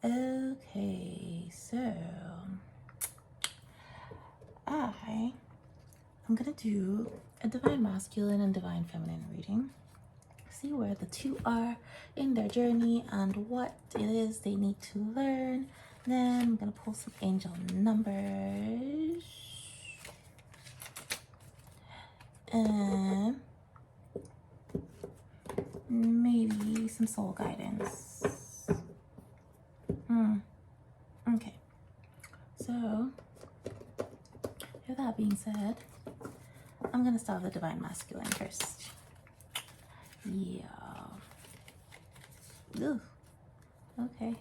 Okay, so I'm gonna do a divine masculine and divine feminine reading. See where the two are in their journey and what it is they need to learn. Then I'm gonna pull some angel numbers and maybe some soul guidance. Okay, so with that being said, I'm gonna start with the divine masculine first. Yeah. Ugh. Okay.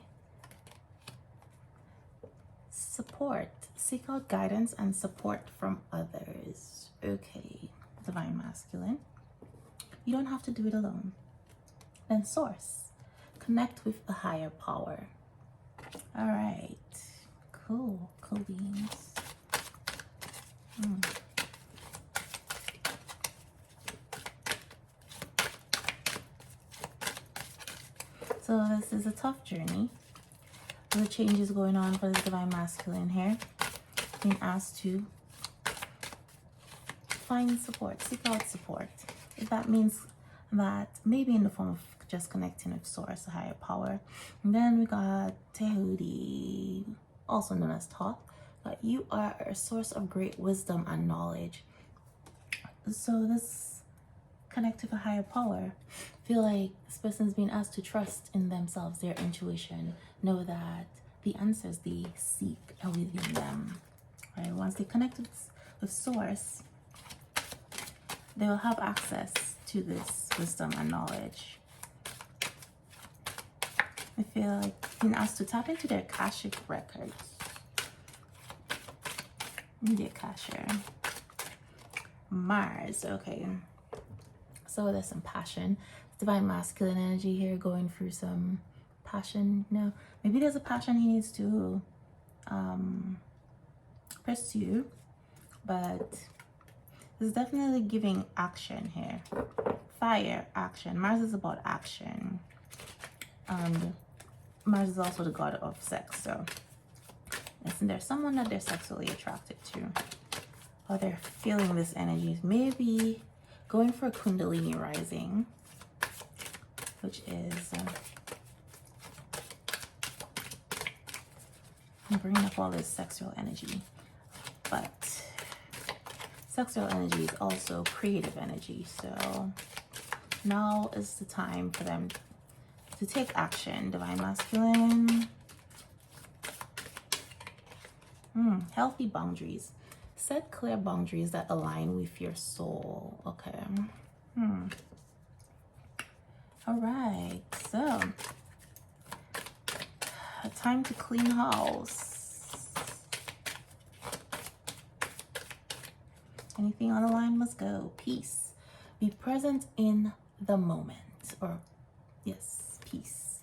Support. Seek out guidance and support from others. Okay. Divine masculine. You don't have to do it alone. Then source. Connect with a higher power. All right. Cool. Cool beans. So this is a tough journey. The changes going on for the divine masculine here. Being asked to find support, seek out support. If that means that maybe in the form of just connecting with source, a higher power. And then we got Dhehuty, also known as Thoth, that you are a source of great wisdom and knowledge. So this connect with a higher power. Feel like this person's being asked to trust in themselves, their intuition, know that the answers they seek are within them. Right? Once they connect with source, they will have access to this wisdom and knowledge. I feel like being asked to tap into their Akashic records. Maybe Akashic. Mars, okay. So there's some passion. Divine masculine energy here, going through some passion. Now, maybe there's a passion he needs to pursue, but it's definitely giving action here. Fire, action. Mars is about action. And Mars is also the god of sex, so isn't there someone that they're sexually attracted to? Or they're feeling this energy. Maybe going for a kundalini rising, which is I'm bringing up all this sexual energy, but sexual energy is also creative energy. So now is the time for them to take action. Divine masculine. Healthy boundaries. Set clear boundaries that align with your soul. Okay. All right. So, time to clean house. Anything on the line must go. Peace. Be present in the moment. Or, yes, peace.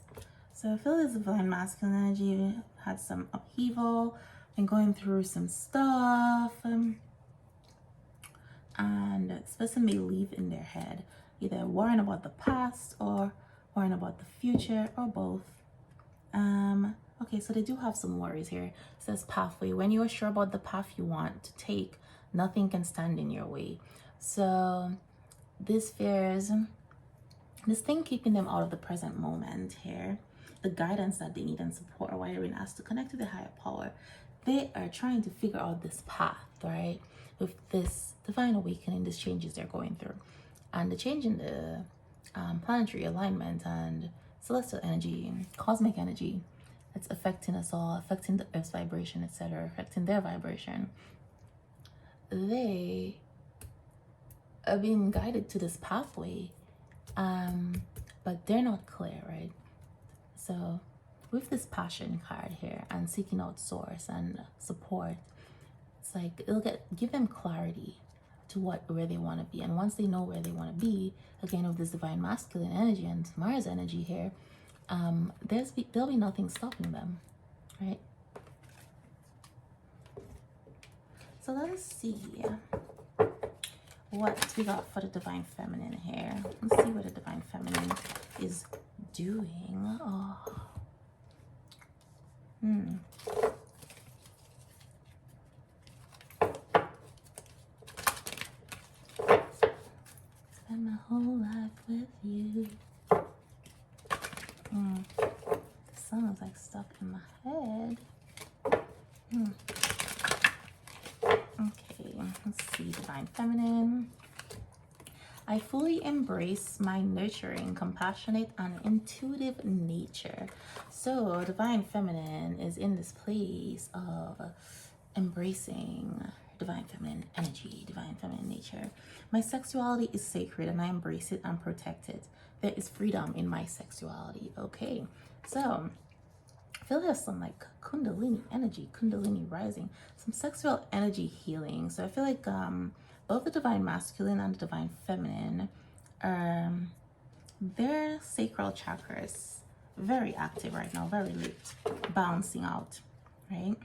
So I feel this divine masculine energy had some upheaval, been going through some stuff, and this person may live in their head, either worrying about the past or worrying about the future, or both. Okay, so they do have some worries here. It says pathway. When you are sure about the path you want to take, nothing can stand in your way. So this fears, this thing keeping them out of the present moment here, the guidance that they need and support, or why they're being asked to connect to the higher power. They are trying to figure out this path, right? With this divine awakening, these changes they're going through. And the change in the planetary alignment and celestial energy, cosmic energy, it's affecting us all, affecting the Earth's vibration, etc., affecting their vibration. They are being guided to this pathway, but they're not clear, right? So with this passion card here and seeking out source and support, it's like it'll give them clarity to where they want to be. And once they know where they want to be, again with this divine masculine energy and Mars energy here, there'll be nothing stopping them, right? So let us see what we got for the divine feminine here. Let's see what the divine feminine is doing. Oh. Spend my whole life with you. The song is like stuck in my head. Okay, let's see. Divine Feminine. I fully embrace my nurturing, compassionate, and intuitive nature. So, Divine Feminine is in this place of embracing Divine Feminine energy, Divine Feminine nature. My sexuality is sacred and I embrace it and protect it. There is freedom in my sexuality. Okay, so I feel there's some like kundalini energy, kundalini rising, some sexual energy healing. So I feel like both the divine masculine and the divine feminine, their sacral chakras very active right now, very lit, bouncing out, right?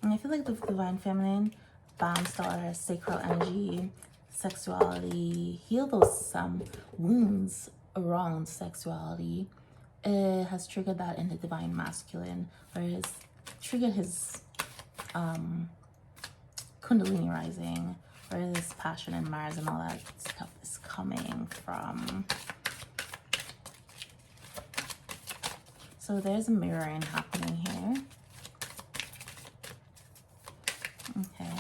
And I feel like the divine feminine bounced out her sacral energy, sexuality, heal those wounds around sexuality. It has triggered that in the divine masculine, where it has triggered his kundalini rising, where this passion and Mars and all that stuff is coming from. So there's a mirroring happening here. Okay.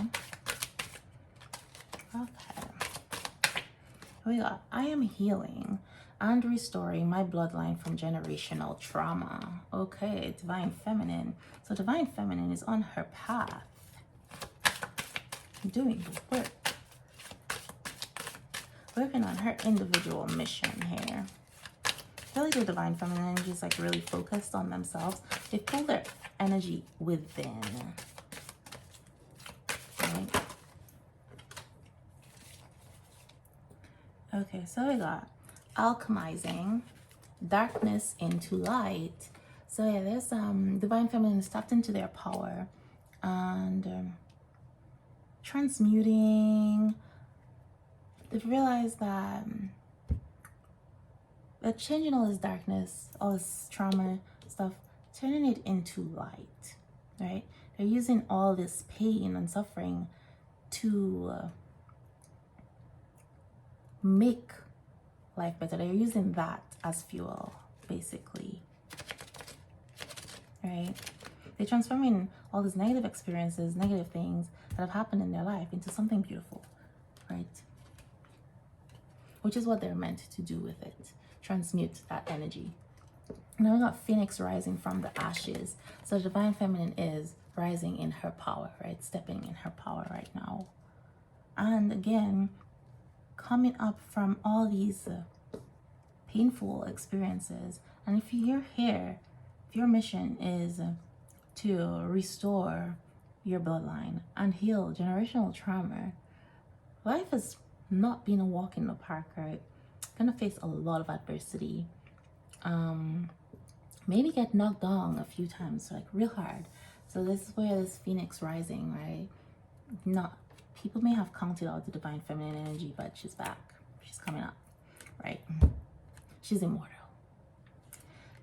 Here we go. I am healing and restoring my bloodline from generational trauma. Okay, divine feminine. So divine feminine is on her path, doing the work, working on her individual mission here. I feel like the divine feminine energy is like really focused on themselves. They pull their energy within. Right? Okay, so we got alchemizing darkness into light. So yeah, there's divine feminine is tapped into their power and transmuting. They've realized that they're changing all this darkness, all this trauma stuff, turning it into light, right? They're using all this pain and suffering to make life better. They're using that as fuel, basically, right? They're transforming all these negative experiences, negative things that have happened in their life into something beautiful, right? Which is what they're meant to do with it, transmute that energy. Now we got Phoenix rising from the ashes. So the divine feminine is rising in her power, right? Stepping in her power right now. And again, coming up from all these painful experiences. And if you're here, if your mission is to restore your bloodline and heal generational trauma, life has not been a walk in the park, right? You're gonna face a lot of adversity. Maybe get knocked down a few times, like real hard. So this is where this Phoenix rising, right? Not people may have counted out the divine feminine energy, but she's back. She's coming up, right? She's immortal.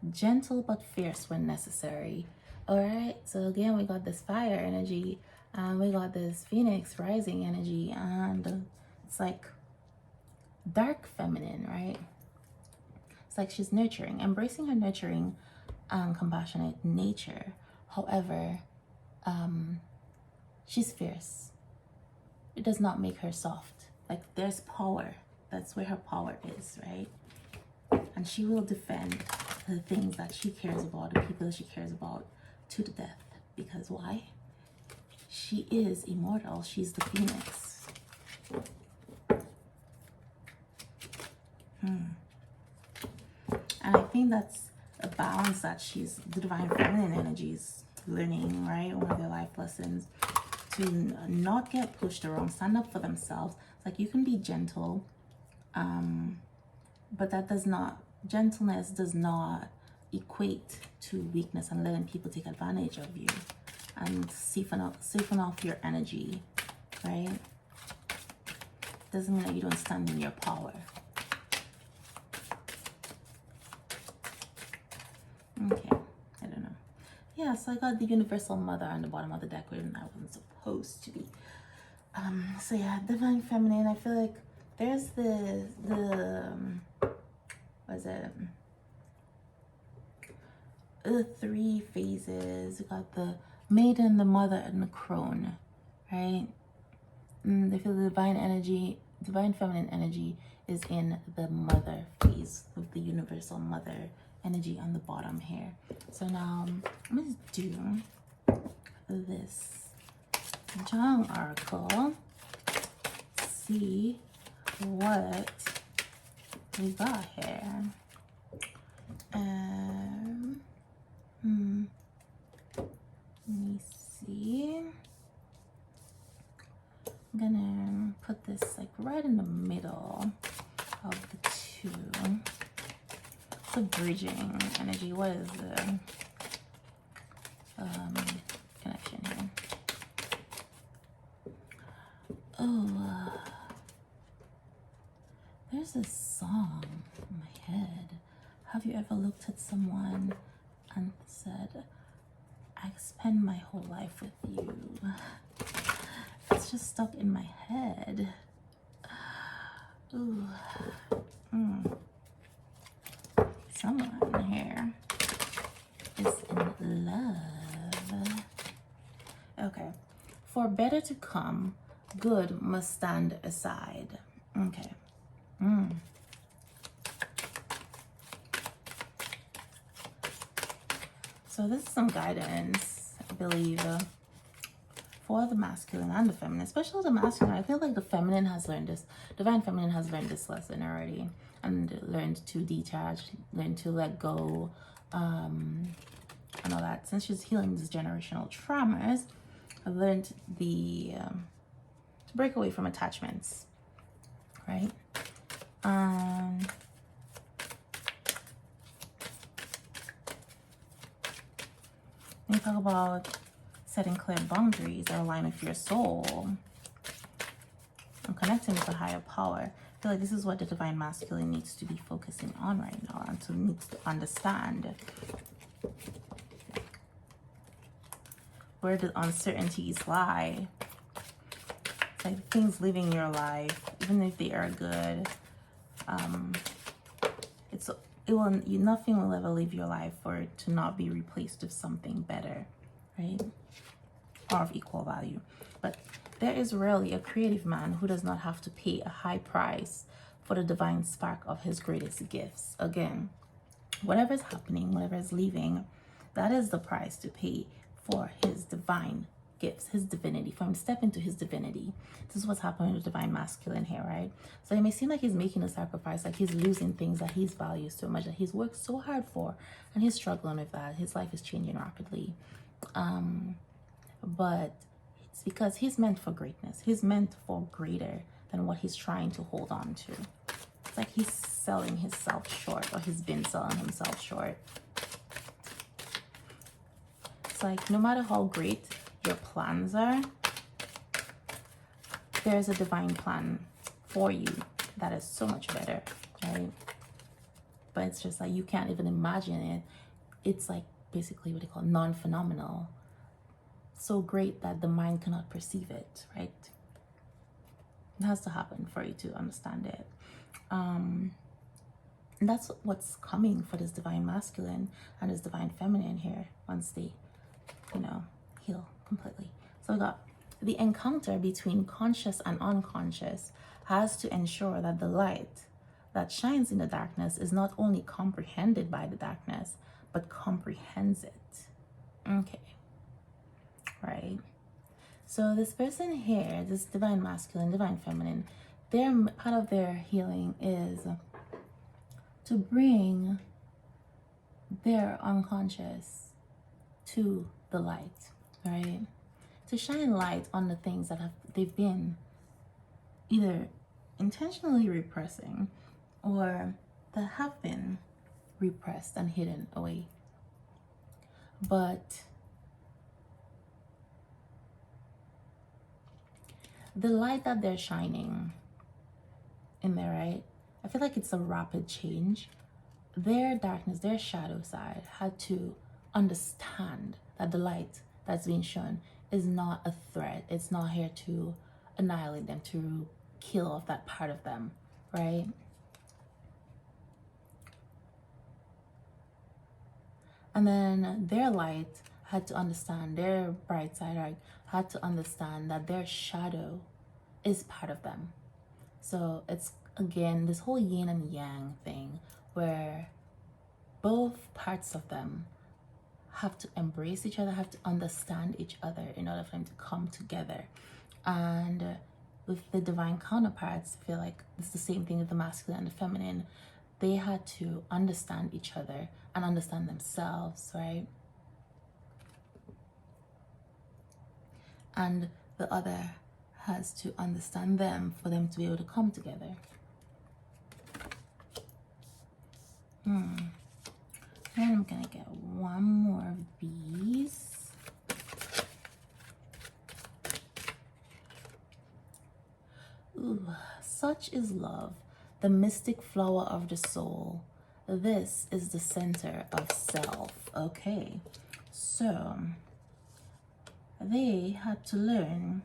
Gentle but fierce when necessary. All right. So again, we got this fire energy, and we got this Phoenix rising energy, and it's like dark feminine, right? It's like she's nurturing, embracing her nurturing and compassionate nature. However, she's fierce. It does not make her soft. Like there's power. That's where her power is, right? And she will defend the things that she cares about, the people that she cares about, to the death. Because why? She is immortal. She's the Phoenix. And I think that's a balance that the divine feminine energy is learning, right? One of their life lessons, to not get pushed around, stand up for themselves. Like you can be gentle, but gentleness does not equate to weakness and letting people take advantage of you and siphon off your energy, right? Doesn't mean that you don't stand in your power. Okay, I don't know. Yeah, so I got the universal mother on the bottom of the deck when I wasn't supposed to be. So yeah, divine feminine. I feel like there's the what is it? The three phases. We got the maiden, the mother, and the crone, right? They feel the divine energy, divine feminine energy is in the mother phase of the universal mother energy on the bottom here. So now I'm going to do this Jung oracle, see what we got here. Let me see. I'm gonna put this like right in the middle of the two. It's a bridging energy. What is the connection here? Oh, there's a song in my head. Have you ever looked at someone and said, I spend my whole life with you? It's just stuck in my head. Ooh. Someone here is in love. Okay. For better to come, good must stand aside. Okay. So this is some guidance, I believe, for the masculine and the feminine, especially the masculine. I feel like the feminine has learned this, divine feminine has learned this lesson already and learned to detach, learned to let go, and all that. Since she's healing these generational traumas, I've learned to break away from attachments, right? When you talk about setting clear boundaries that align with your soul and connecting with a higher power, I feel like this is what the divine masculine needs to be focusing on right now, and to needs to understand where the uncertainties lie. It's like things living your life, even if they are good, nothing will ever leave your life for it to not be replaced with something better, right? Or of equal value. But there is rarely a creative man who does not have to pay a high price for the divine spark of his greatest gifts. Again, whatever is happening, whatever is leaving, that is the price to pay for his divine gifts, his divinity, for him to step into his divinity. This is what's happening with the divine masculine here, right? So it may seem like he's making a sacrifice, like he's losing things that he values so much, that he's worked so hard for, and he's struggling with that. His life is changing rapidly. But it's because he's meant for greatness. He's meant for greater than what he's trying to hold on to. It's like he's selling himself short, or he's been selling himself short. It's like no matter how great your plans are, there's a divine plan for you that is so much better, right? But it's just like you can't even imagine it. It's like basically what they call non-phenomenal. So great that the mind cannot perceive it, right? It has to happen for you to understand it. And that's what's coming for this divine masculine and this divine feminine here once they, heal completely. So we got the encounter between conscious and unconscious has to ensure that the light that shines in the darkness is not only comprehended by the darkness, but comprehends it. Okay. Right? So this person here, this divine masculine, divine feminine, part of their healing is to bring their unconscious to the light, right? To shine light on the things that they've been either intentionally repressing or that have been repressed and hidden away. But the light that they're shining in there, right? I feel like it's a rapid change their darkness, their shadow side, had to understand that the light that's being shown is not a threat. It's not here to annihilate them, to kill off that part of them, right? And then their light had to understand, their bright side, right, had to understand that their shadow is part of them. So it's, again, this whole yin and yang thing where both parts of them have to embrace each other, have to understand each other in order for them to come together. And with the divine counterparts, I feel like it's the same thing with the masculine and the feminine. They had to understand each other and understand themselves, right? And the other has to understand them for them to be able to come together. And I'm gonna get one more of these. Ooh, such is love, the mystic flower of the soul. This is the center of self. Okay, so they had to learn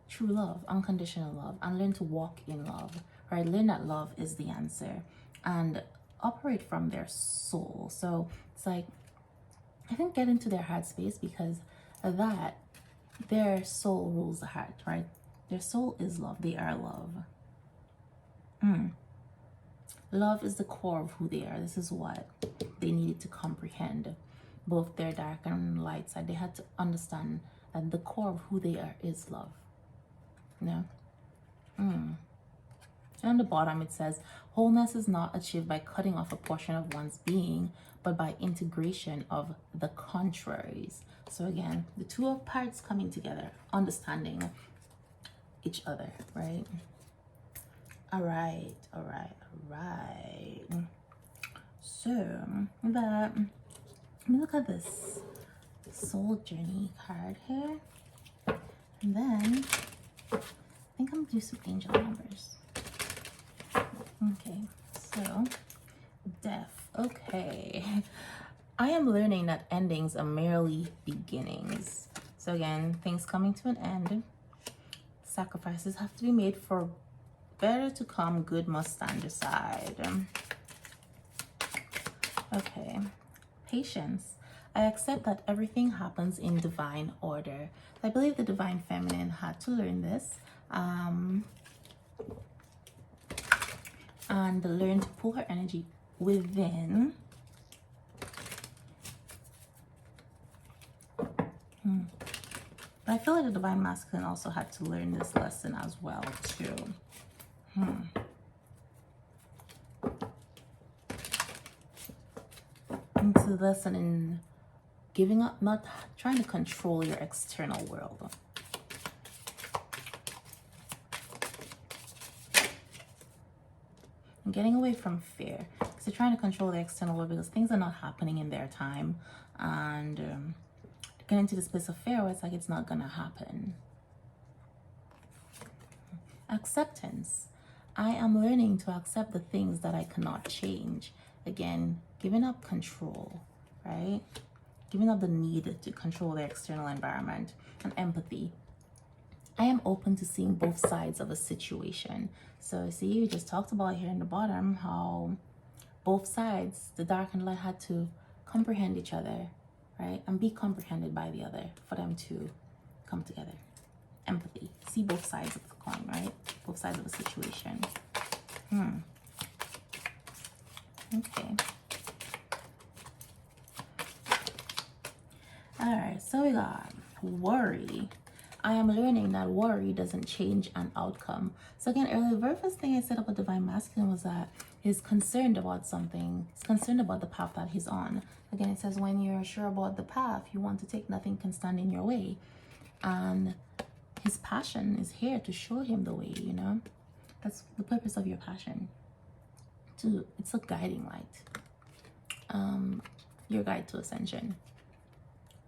true love, unconditional love, and learn to walk in love, right? Learn that love is the answer and operate from their soul. So it's like, I think, get into their heart space, because that, their soul rules the heart, right? Their soul is love. They are love. Love is the core of who they are. This is what they needed to comprehend. Both their dark and light side, they had to understand that the core of who they are is love. You know? And on the bottom it says, wholeness is not achieved by cutting off a portion of one's being, but by integration of the contraries. So again, the two parts coming together, understanding each other, right? All right. So let me look at this soul journey card here, and then I think I'm gonna do some angel numbers. Okay, so death. Okay, I am learning that endings are merely beginnings. So again, things coming to an end. Sacrifices have to be made for better to come. Good must stand aside. Okay, patience. I accept that everything happens in divine order. I believe the divine feminine had to learn this. And learn to pull her energy within. But I feel like the divine masculine also had to learn this lesson as well too. It's a lesson in giving up, not trying to control your external world. And getting away from fear, because they're trying to control the external world because things are not happening in their time, and getting into the space of fear where it's like it's not gonna happen. Acceptance. I am learning to accept the things that I cannot change. Again, giving up control, right? Giving up the need to control the external environment. And empathy. I am open to seeing both sides of a situation. So see, we just talked about here in the bottom how both sides, the dark and light, had to comprehend each other, right? And be comprehended by the other for them to come together. Empathy. See both sides of the coin, right? Both sides of a situation. Okay. All right, so we got worry. I am learning that worry doesn't change an outcome. So again, earlier, the very first thing I said about divine masculine was that he's concerned about something. He's concerned about the path that he's on. Again, it says when you're sure about the path you want to take, nothing can stand in your way. And his passion is here to show him the way, you know? That's the purpose of your passion. It's a guiding light. Your guide to ascension.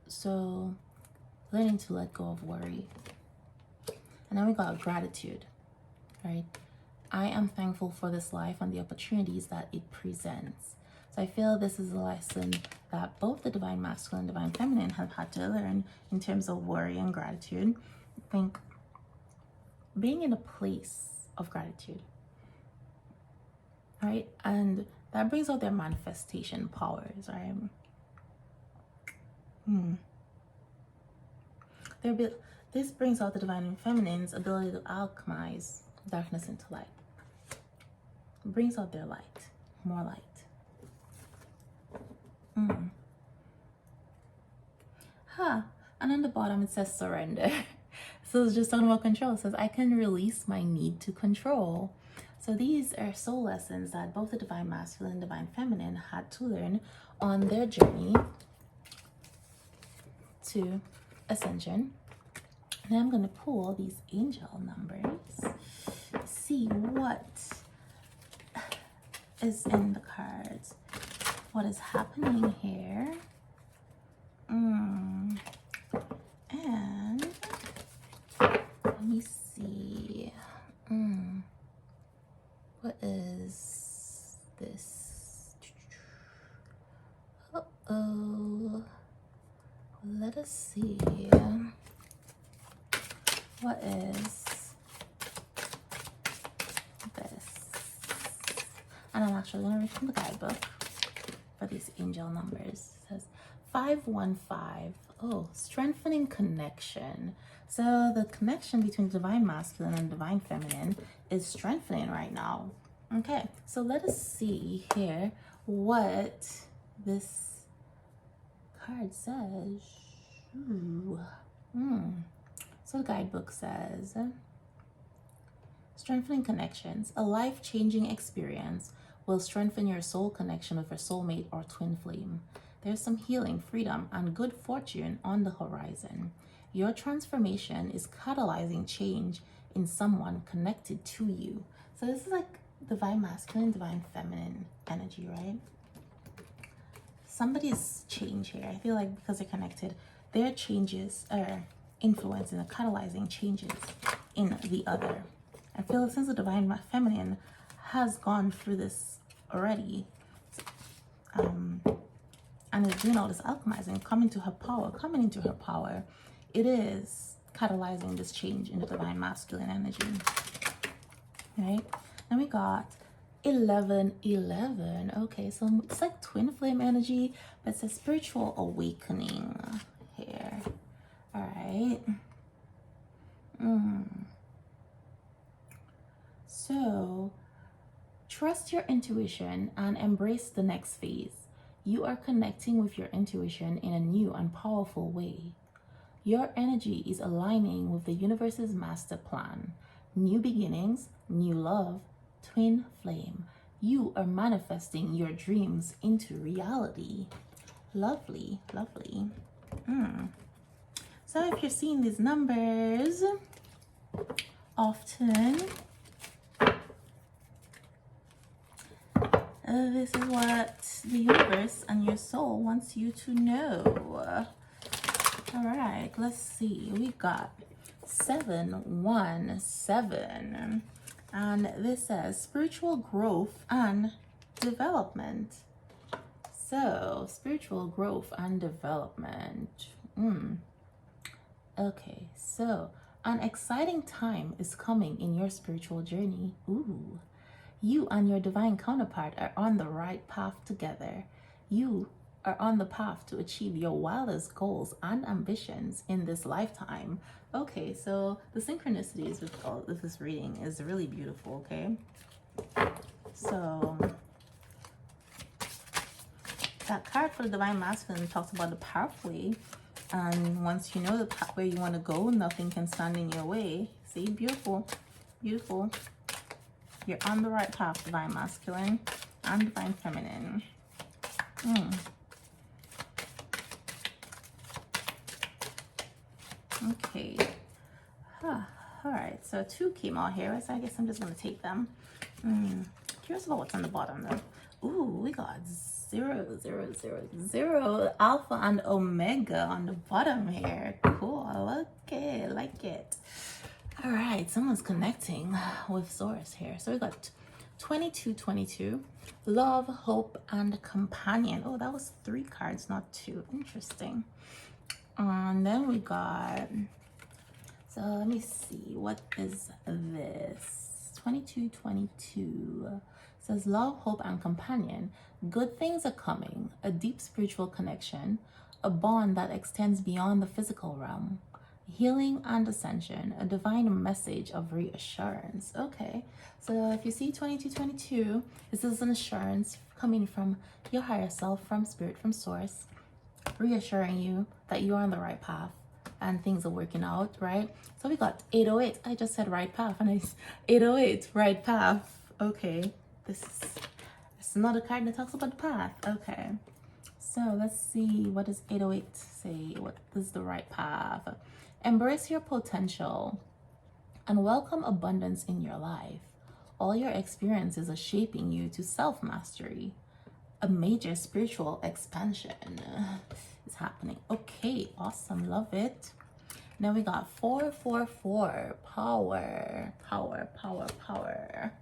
So learning to let go of worry. And then we got gratitude, right? I am thankful for this life and the opportunities that it presents. So I feel this is a lesson that both the divine masculine and divine feminine have had to learn in terms of worry and gratitude. I think being in a place of gratitude, right? And that brings out their manifestation powers, right? This brings out the divine and feminine's ability to alchemize darkness into light. It brings out their light, more light. And on the bottom it says surrender. So it's just talking about control. It says, I can release my need to control. So these are soul lessons that both the divine masculine and divine feminine had to learn on their journey to ascension. Now I'm going to pull these angel numbers, see what is in the cards, what is happening here. And let me see. What is this? Uh-oh. Let us see. What is this? And I'm actually going to read from the guidebook for these angel numbers. It says 515. Oh, strengthening connection. So the connection between divine masculine and divine feminine is strengthening right now. Okay, so let us see here what this card says. So the guidebook says, strengthening connections. A life-changing experience will strengthen your soul connection with your soulmate or twin flame. There's some healing, freedom, and good fortune on the horizon. Your transformation is catalyzing change in someone connected to you. So this is like divine masculine, divine feminine energy, right? Somebody's change here. I feel like because they're connected, their changes are influencing and catalyzing changes in the other. I feel since the divine feminine has gone through this already, and is doing all this alchemizing, coming into her power, it is catalyzing this change in the divine masculine energy, right? Then we got 1111. Okay, so it's like twin flame energy, but it's a spiritual awakening here. All right. So trust your intuition and embrace the next phase. You are connecting with your intuition in a new and powerful way. Your energy is aligning with the universe's master plan. New beginnings, new love, twin flame. You are manifesting your dreams into reality. Lovely, lovely. So if you're seeing these numbers often, this is what the universe and your soul wants you to know. All right, let's see. We got 717. And this says spiritual growth and development. So, spiritual growth and development. Okay, so an exciting time is coming in your spiritual journey. Ooh. You and your divine counterpart are on the right path together. You are on the path to achieve your wildest goals and ambitions in this lifetime. Okay, so the synchronicities with all of this reading is really beautiful, okay? So that card for the divine masculine talks about the pathway, and once you know the pathway you want to go, nothing can stand in your way. See, beautiful, beautiful. You're on the right path, divine masculine and divine feminine. Okay. All right, so 2 came out here, so I guess I'm just going to take them. Curious about what's on the bottom, though. Ooh, we got 0, 0, 0, 0, alpha and omega on the bottom here. Cool. Okay, I like it. All right, someone's connecting with source here. So we got 2222, love, hope, and companion. Oh, that was 3 cards, not 2. Interesting. And then we got, so let me see, what is this? 2222 says love, hope, and companion. Good things are coming, a deep spiritual connection, a bond that extends beyond the physical realm. Healing and ascension, a divine message of reassurance. Okay, so if you see 2222, this is an assurance coming from your higher self, from spirit, from source, reassuring you that you're on the right path and things are working out, right? So we got 808. I just said right path, and it's 808, right path. Okay, this is another card that talks about the path. Okay, so let's see, what does 808 say? What is the right path? Embrace your potential and welcome abundance in your life. All your experiences are shaping you to self-mastery. A major spiritual expansion is happening. Okay, awesome, love it. Now we got 444, power, power, power, power.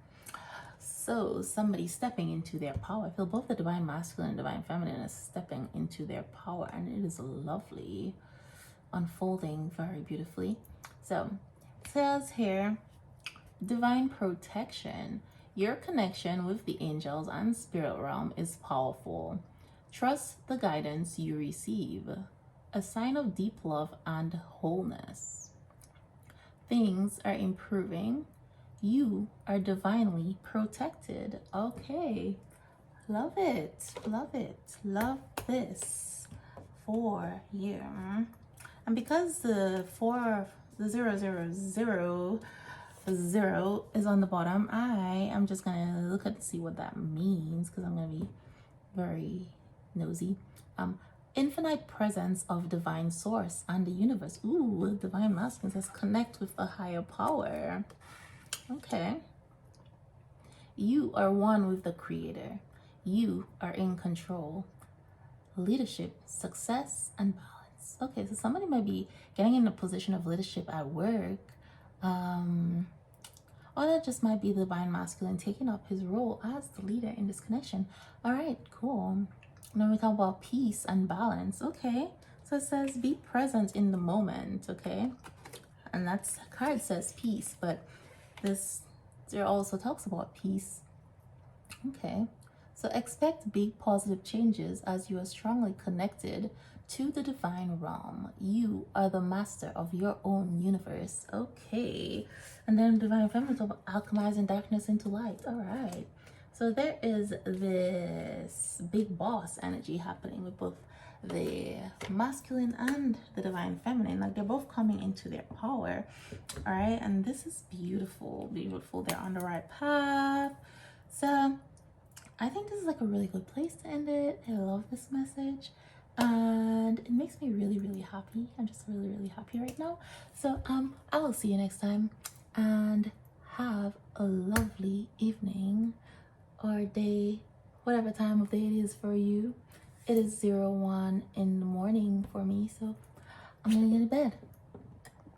So somebody stepping into their power. I feel both the divine masculine and divine feminine is stepping into their power, and it is lovely, unfolding very beautifully. So it says here, divine protection. Your connection with the angels and spirit realm is powerful. Trust the guidance you receive, a sign of deep love and wholeness. Things are improving. You are divinely protected. Okay, love it, love it, love this for you. And because the 000 is on the bottom, I am just gonna look at see what that means, because I'm gonna be very nosy. Infinite presence of divine source and the universe. Ooh, divine masculine says connect with a higher power. Okay. You are one with the creator. You are in control. Leadership, success, and balance. Okay, so somebody might be getting in a position of leadership at work. Or that just might be the divine masculine taking up his role as the leader in this connection. All right, cool. Now we talk about peace and balance. Okay, so it says be present in the moment. Okay, and that's card says peace, but this there also talks about peace. Okay, so expect big positive changes as you are strongly connected to the divine realm. You are the master of your own universe. Okay, and then divine feminine of alchemizing darkness into light. All right, so there is this big boss energy happening with both the masculine and the divine feminine. Like they're both coming into their power. All right, and this is beautiful, beautiful. They're on the right path. So I think this is like a really good place to end it. I love this message and it makes me really, really happy. I'm just really, really happy right now. So I will see you next time, and have a lovely evening or day, whatever time of day it is for you. It is 01 in the morning for me, so I'm gonna get to bed.